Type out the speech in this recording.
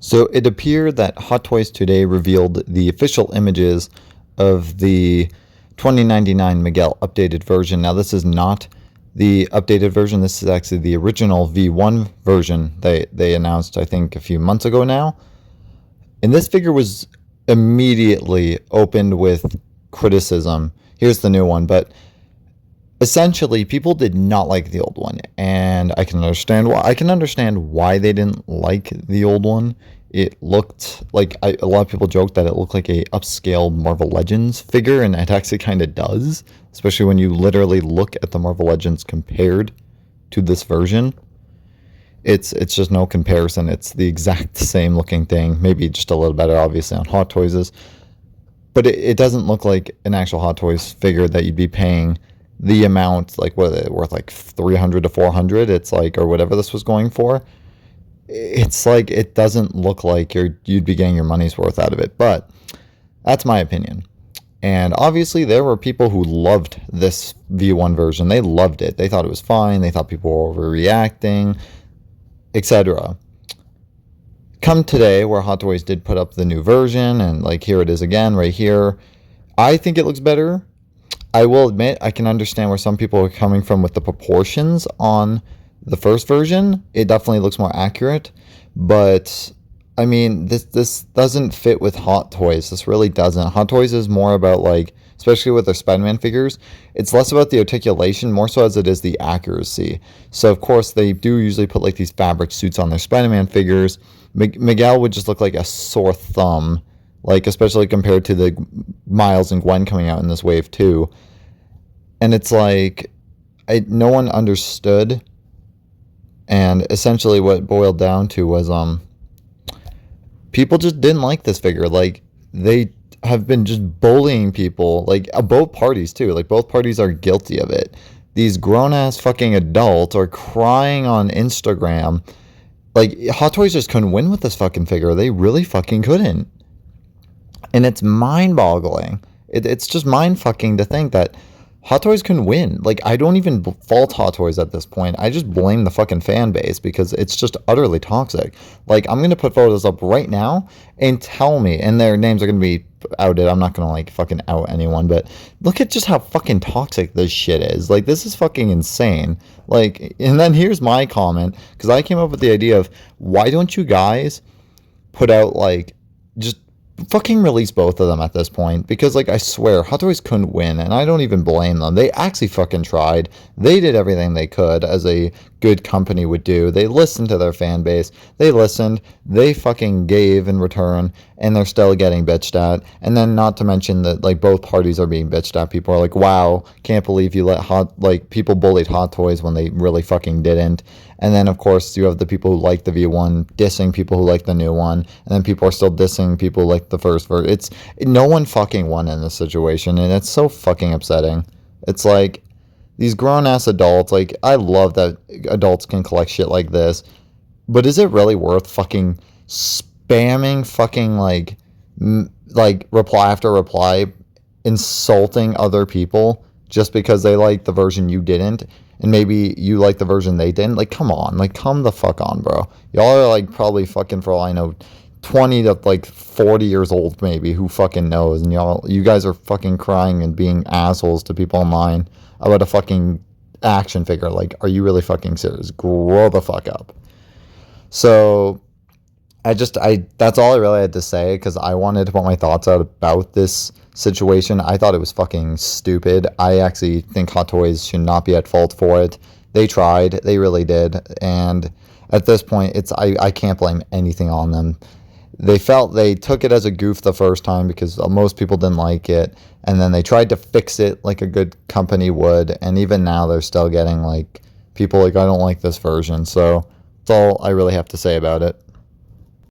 So it appeared that Hot Toys today revealed the official images of the 2099 Miguel updated version. Now, this is not the updated version. This is actually the original V1 version they announced, I think, a few months ago now. And this figure was immediately opened with criticism. Here's the new one, but essentially people did not like the old one, and I can understand why. They didn't like the old one. It looked like a lot of people joked that it looked like a upscale Marvel Legends figure, and it actually kind of does, especially when you literally look at the Marvel Legends compared to this version. It's just no comparison. It's the exact same looking thing, maybe just a little better, obviously, on Hot Toys'. But it doesn't look like an actual Hot Toys figure that you'd be paying the amount, like, what, worth like 300 to 400, it's like, or whatever this was going for. It's like, it doesn't look like you'd be getting your money's worth out of it. But that's my opinion. And obviously there were people who loved this V1 version. They loved it. They thought it was fine. They thought people were overreacting, etc. Come today, where Hot Toys did put up the new version, and like, here it is again right here. I think it looks better. I will admit, I can understand where some people are coming from with the proportions on the first version. It definitely looks more accurate, but I mean, this doesn't fit with Hot Toys. This really doesn't. Hot Toys is more about, like, especially with their Spider-Man figures, it's less about the articulation, more so as it is the accuracy. So, of course, they do usually put, like, these fabric suits on their Spider-Man figures. Miguel would just look like a sore thumb, like, especially compared to the Miles and Gwen coming out in this wave too. And it's like, no one understood, and essentially what it boiled down to was people just didn't like this figure. Like, they have been just bullying people, like, both parties too. Like, both parties are guilty of it. These grown-ass fucking adults are crying on Instagram. Like, Hot Toys just couldn't win with this fucking figure. They really fucking couldn't. And it's mind-boggling. It's just mind-fucking to think that Hot Toys couldn't win. Like, I don't even fault Hot Toys at this point. I just blame the fucking fan base, because it's just utterly toxic. Like, I'm going to put photos up right now and tell me, and their names are going to be outed. I'm not going to, like, fucking out anyone, but look at just how fucking toxic this shit is. Like, this is fucking insane. Like, and then here's my comment, because I came up with the idea of, why don't you guys put out, like, just fucking release both of them at this point, because, like, I swear Hot Toys couldn't win, and I don't even blame them. They actually fucking tried. They did everything they could, as a good company would do. They listened to their fan base. They listened. They fucking gave in return, and they're still getting bitched at. And then, not to mention that, like, both parties are being bitched at. People are like, wow, can't believe you let people bullied Hot Toys when they really fucking didn't. And then, of course, you have the people who like the V1 dissing people who like the new one, and then people are still dissing people who like the first version. No one fucking won in this situation, and it's so fucking upsetting. It's like, these grown-ass adults, like, I love that adults can collect shit like this, but is it really worth fucking spamming fucking, like, reply after reply, insulting other people just because they like the version you didn't, and maybe you like the version they didn't? Like, come on. Like, come the fuck on, bro. Y'all are, like, probably fucking, for all I know, 20 to, like, 40 years old, maybe. Who fucking knows? And you guys are fucking crying and being assholes to people online about a fucking action figure. Like, are you really fucking serious? Grow the fuck up. So, that's all I really had to say, because I wanted to put my thoughts out about this situation. I thought it was fucking stupid. I actually think Hot Toys should not be at fault for it. They tried. They really did. And at this point, I can't blame anything on them. They took it as a goof the first time, because most people didn't like it. And then they tried to fix it like a good company would. And even now, they're still getting, like, people like, I don't like this version. So that's all I really have to say about it.